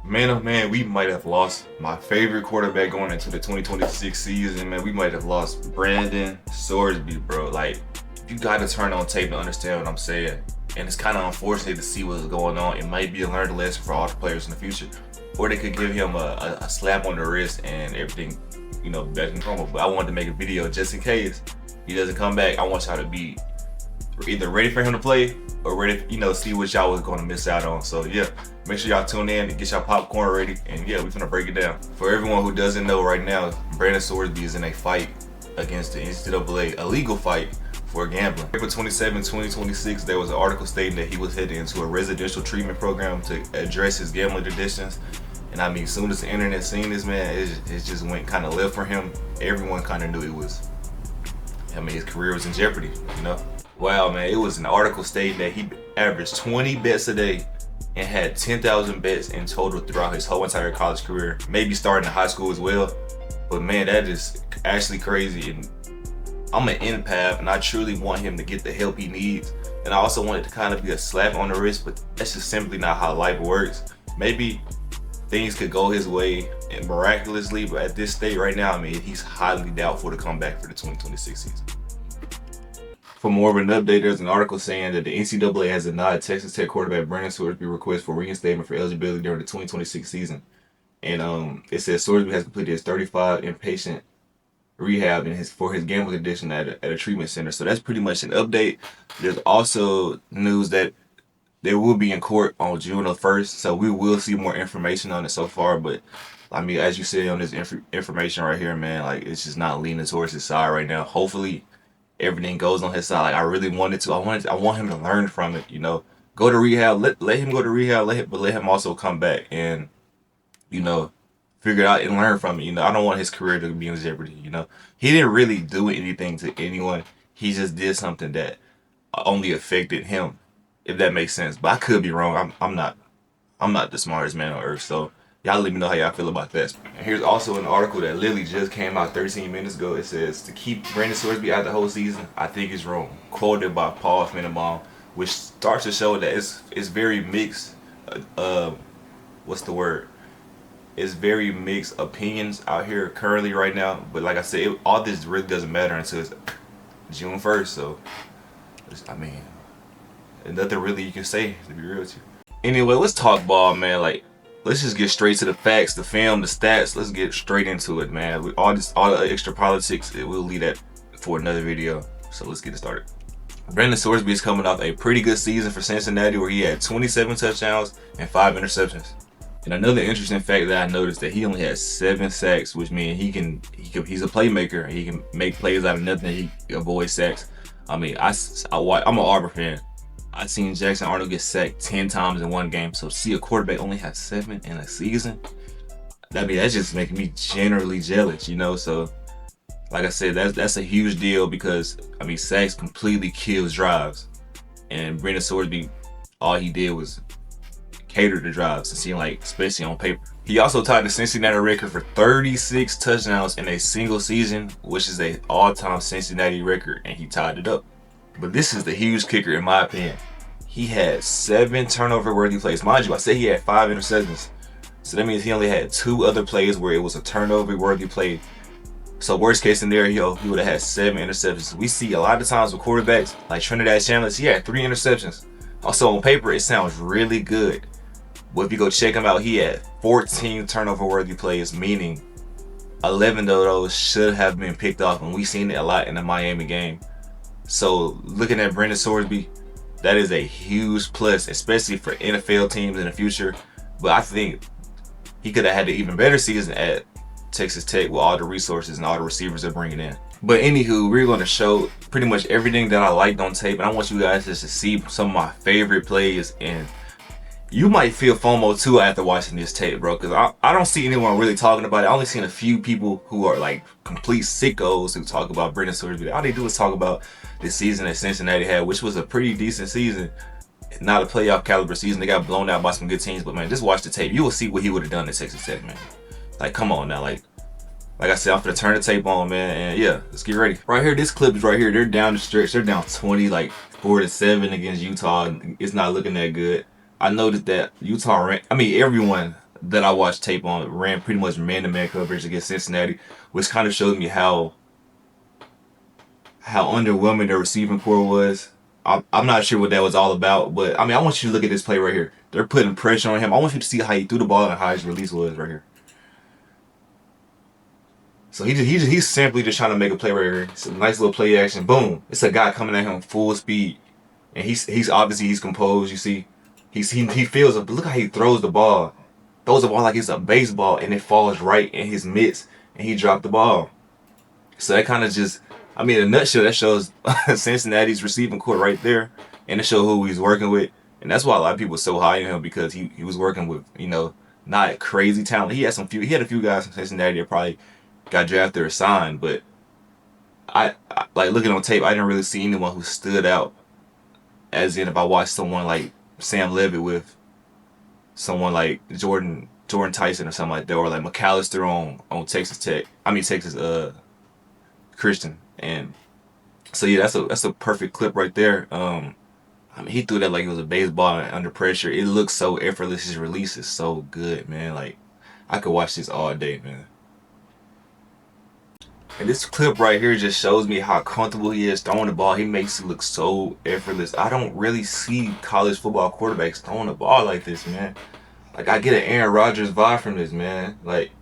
Man, oh man, we might have lost my favorite quarterback going into the 2026 season, man. We might have lost Brandon Sorsby, bro. Like, you gotta turn on tape to understand what I'm saying. And it's kind of unfortunate to see what's going on. It might be a learned lesson for all the players in the future. Or they could give him a slap on the wrist and everything, back to normal. But I wanted to make a video just in case he doesn't come back. I want y'all to be either ready for him to play or ready, see what y'all was going to miss out on. So yeah, make sure y'all tune in and get y'all popcorn ready. And yeah, we're gonna break it down. For everyone who doesn't know right now, Brandon Sorsby is in a fight against the NCAA, a legal fight for gambling. April 27, 2026, there was an article stating that he was headed into a residential treatment program to address his gambling addictions. And I mean, as soon as the internet seen this, man, it just went kind of left for him. Everyone kind of knew it was, his career was in jeopardy, Wow, man, it was an article stating that he averaged 20 bets a day and had 10,000 bets in total throughout his whole entire college career, maybe starting in high school as well. But man, that is actually crazy. And I'm an empath, and I truly want him to get the help he needs. And I also want it to kind of be a slap on the wrist, but that's just simply not how life works. Maybe things could go his way and miraculously, but at this state right now, he's highly doubtful to come back for the 2026 season. For more of an update, there's an article saying that the NCAA has denied Texas Tech quarterback Brandon Sorsby request for reinstatement for eligibility during the 2026 season. And it says Sorsby has completed his 35 inpatient rehab for his gambling addiction at a treatment center. So that's pretty much an update. There's also news that they will be in court on June the 1st, so we will see more information on it so far. But as you see on this information right here, man, like, it's just not leaning towards his side right now. Hopefully everything goes on his side. Like, I really wanted to. I want him to learn from it. Go to rehab. Let him go to rehab. But let him also come back and figure it out and learn from it. I don't want his career to be in jeopardy. He didn't really do anything to anyone. He just did something that only affected him, if that makes sense. But I could be wrong. I'm not the smartest man on earth. So y'all let me know how y'all feel about that. And here's also an article that literally just came out 13 minutes ago. It says, to keep Brandon Sorsby out the whole season, I think it's wrong. Quoted by Paul Finnenbaum, which starts to show that it's very mixed. What's the word? It's very mixed opinions out here currently right now. But like I said, all this really doesn't matter until it's June 1st. So, nothing really you can say, to be real with you. Anyway, let's talk ball, man. Like, let's just get straight to the facts, the film, the stats. Let's get straight into it, man. All the extra politics, we'll leave that for another video. So let's get it started. Brandon Sorsby is coming off a pretty good season for Cincinnati, where he had 27 touchdowns and 5 interceptions. And another interesting fact that I noticed, that he only had 7 sacks, which means he's a playmaker. He can make plays out of nothing. He avoids sacks. I'm an Auburn fan. I've seen Jackson Arnold get sacked 10 times in one game. So see a quarterback only have 7 in a season, that's just making me generally jealous, So like I said, that's a huge deal, because sacks completely kills drives. And Brandon Sorsby, all he did was cater to drives, and seem like, especially on paper. He also tied the Cincinnati record for 36 touchdowns in a single season, which is an all-time Cincinnati record, and he tied it up. But this is the huge kicker, in my opinion. He had 7 turnover-worthy plays. Mind you, I said he had 5 interceptions. So that means he only had 2 other plays where it was a turnover-worthy play. So worst case scenario, he would have had 7 interceptions. We see a lot of times with quarterbacks, like Trinidad Chandler, he had 3 interceptions. Also on paper, it sounds really good. But if you go check him out, he had 14 turnover-worthy plays, meaning 11 of those should have been picked off. And we've seen it a lot in the Miami game. So looking at Brandon Sorsby, that is a huge plus, especially for NFL teams in the future. But I think he could have had an even better season at Texas Tech with all the resources and all the receivers they're bringing in. But anywho, we're going to show pretty much everything that I liked on tape. And I want you guys just to see some of my favorite plays. And you might feel FOMO too after watching this tape, bro, because I don't see anyone really talking about it. I only seen a few people who are like complete sickos who talk about Brandon Sorsby. All they do is talk about the season that Cincinnati had, which was a pretty decent season. Not a playoff caliber season. They got blown out by some good teams, but man, just watch the tape. You will see what he would have done at Texas Tech, man. Like, come on now. Like I said, I'm gonna turn the tape on, man, and yeah, let's get ready. Right here, this clip is right here. They're down the stretch. They're down 20, like 4-7 against Utah. It's not looking that good. I noticed that Utah everyone that I watched tape on ran pretty much man-to-man coverage against Cincinnati, which kind of showed me how underwhelming their receiving core was. I'm not sure what that was all about, but I mean, I want you to look at this play right here. They're putting pressure on him. I want you to see how he threw the ball and how his release was right here. So he's simply just trying to make a play right here. It's a nice little play action. Boom! It's a guy coming at him full speed, and he's obviously he's composed. You see, he feels it. But look how he throws the ball. Throws the ball like it's a baseball, and it falls right in his mitts, and he dropped the ball. So that kind of just, I mean, in a nutshell, that shows Cincinnati's receiving core right there, and it shows who he's working with, and that's why a lot of people are so high on him, because he was working with, you know, not crazy talent. He had a few guys from Cincinnati that probably got drafted or signed, but I like looking on tape, I didn't really see anyone who stood out. As in, if I watched someone like Sam Levitt with someone like Jordan Tyson or something like that, or like McAllister on Texas Tech. I mean Texas Christian. And so yeah, that's a perfect clip right there. I mean, he threw that like it was a baseball under pressure. It looks so effortless. His release is so good, man. Like, I could watch this all day, man. And this clip right here just shows me how comfortable he is throwing the ball. He makes it look so effortless. I don't really see college football quarterbacks throwing the ball like this, man. Like, I get an Aaron Rodgers vibe from this, man. Like,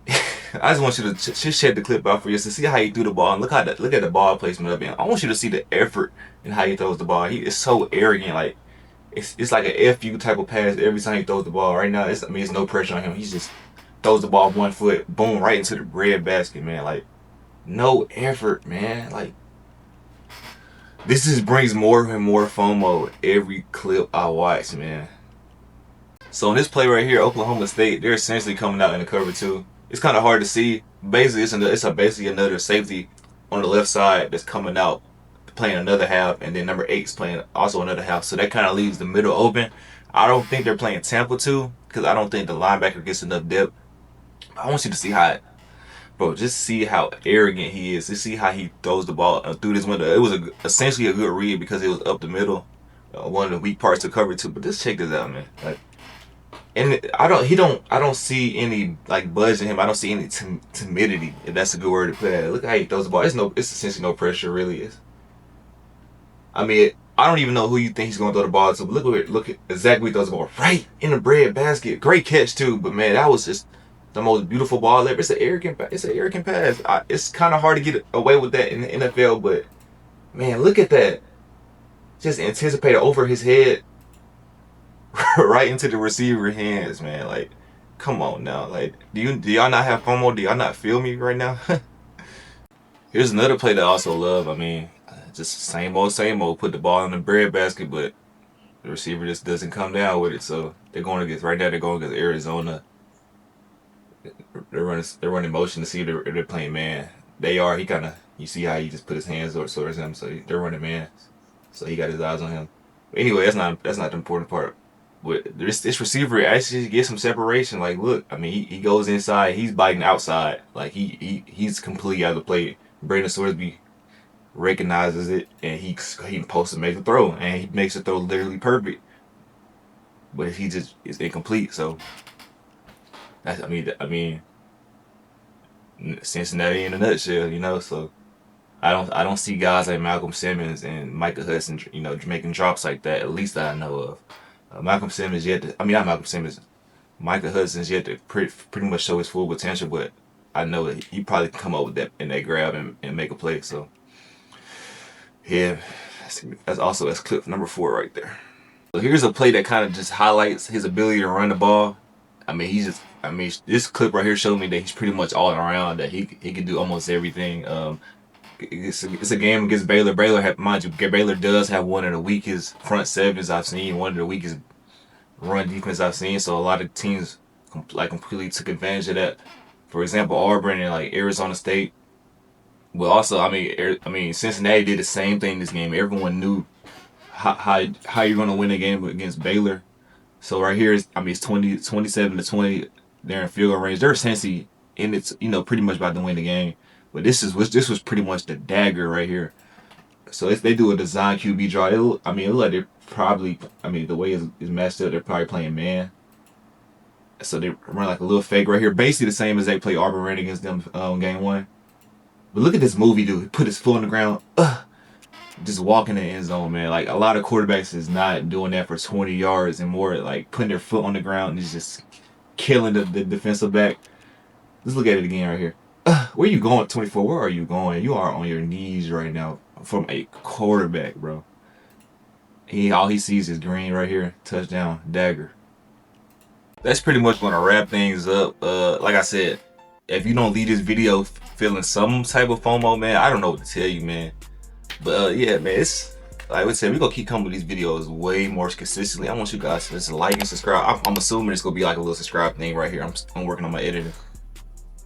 I just want you to just check the clip out for you to see how he threw the ball, and look at the ball placement up. And I want you to see the effort in how he throws the ball. He is so arrogant. Like, it's like an FU type of pass every time he throws the ball. Right now, it's no pressure on him. He just throws the ball 1 foot, boom, right into the bread basket, man. Like, no effort, man. Like, this just brings more and more FOMO every clip I watch, man. So in this play right here, Oklahoma State, they're essentially coming out in the cover two. It's kind of hard to see. Basically, it's basically another safety on the left side that's coming out, playing another half, and then number 8's playing also another half. So that kind of leaves the middle open. I don't think they're playing Tampa 2, because I don't think the linebacker gets enough depth. I want you to see how, bro, just see how arrogant he is. Just see how he throws the ball through this window. It was essentially a good read because it was up the middle. One of the weak parts to cover too. But just check this out, man. Like, and I don't see any like budge in him. I don't see any timidity, if that's a good word to put it. Look how he throws the ball. It's essentially no pressure, really. I mean, I don't even know who you think he's gonna throw the ball to. But look at exactly he throws the ball right in the bread basket. Great catch too. But man, that was just the most beautiful ball ever. It's an arrogant pass. It's kind of hard to get away with that in the NFL. But man, look at that. Just anticipated over his head. Right into the receiver hands, man. Like, come on now. Like, do y'all not have FOMO? Do y'all not feel me right now? Here's another play that I also love. I mean, just same old. Put the ball in the bread basket, but the receiver just doesn't come down with it. So they're going against Arizona. They're running motion to see if they're playing man. They are. You see how he just put his hands towards him. So they're running man. So he got his eyes on him. But anyway, that's not the important part. But this receiver actually gets some separation. Like, look, I mean, he goes inside, he's biting outside. Like, he's completely out of the play. Brandon Sorsby recognizes it, and he posts to make the throw, and he makes the throw literally perfect. But he just is incomplete. So that's I mean, Cincinnati in a nutshell, you know. So I don't see guys like Malcolm Simmons and Micah Hudson, you know, making drops like that. At least that I know of. Micah Hudson's yet to pretty much show his full potential, but I know that he probably can come up with that in that grab and make a play. So yeah, that's clip number 4 right there. So here's a play that kind of just highlights his ability to run the ball. I mean, this clip right here showed me that he's pretty much all around, that he can do almost everything. It's a game against Baylor. Baylor does have one of the weakest front sevens I've seen, one of the weakest run defense I've seen. So a lot of teams completely took advantage of that. For example, Auburn and like Arizona State. But also, I mean, Cincinnati did the same thing this game. Everyone knew how you're gonna win a game against Baylor. So right here it's 27-20. They're in field goal range. They're essentially in it's pretty much about to win the game. But this was pretty much the dagger right here. So if they do a design QB draw, it look like they're probably, the way it's matched up, they're probably playing man. So they run like a little fake right here, basically the same as they play Auburn ran against them game 1. But look at this movie dude. He put his foot on the ground, just walking in the end zone, man. Like a lot of quarterbacks is not doing that for 20 yards and more, like putting their foot on the ground and is just killing the defensive back. Let's look at it again right here. Where you going, 24? Where are you going? You are on your knees right now from a quarterback, bro. All he sees is green right here. Touchdown, dagger. That's pretty much gonna wrap things up. Like I said, if you don't leave this video feeling some type of FOMO, man, I don't know what to tell you, man. But yeah, man, it's like I said, we're gonna keep coming with these videos way more consistently. I want you guys to just like and subscribe. I'm assuming it's gonna be like a little subscribe thing right here. I'm working on my editing.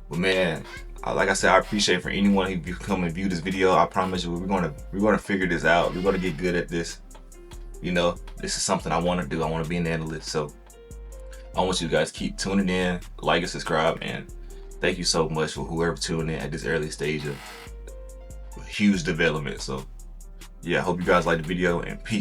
But man, like I said, I appreciate for anyone who come and view this video. I promise you, we're gonna figure this out. We're gonna get good at this. You know, this is something I want to do. I want to be an analyst. So I want you guys to keep tuning in, like and subscribe, and thank you so much for whoever tuned in at this early stage of huge development. So yeah, I hope you guys like the video, and peace.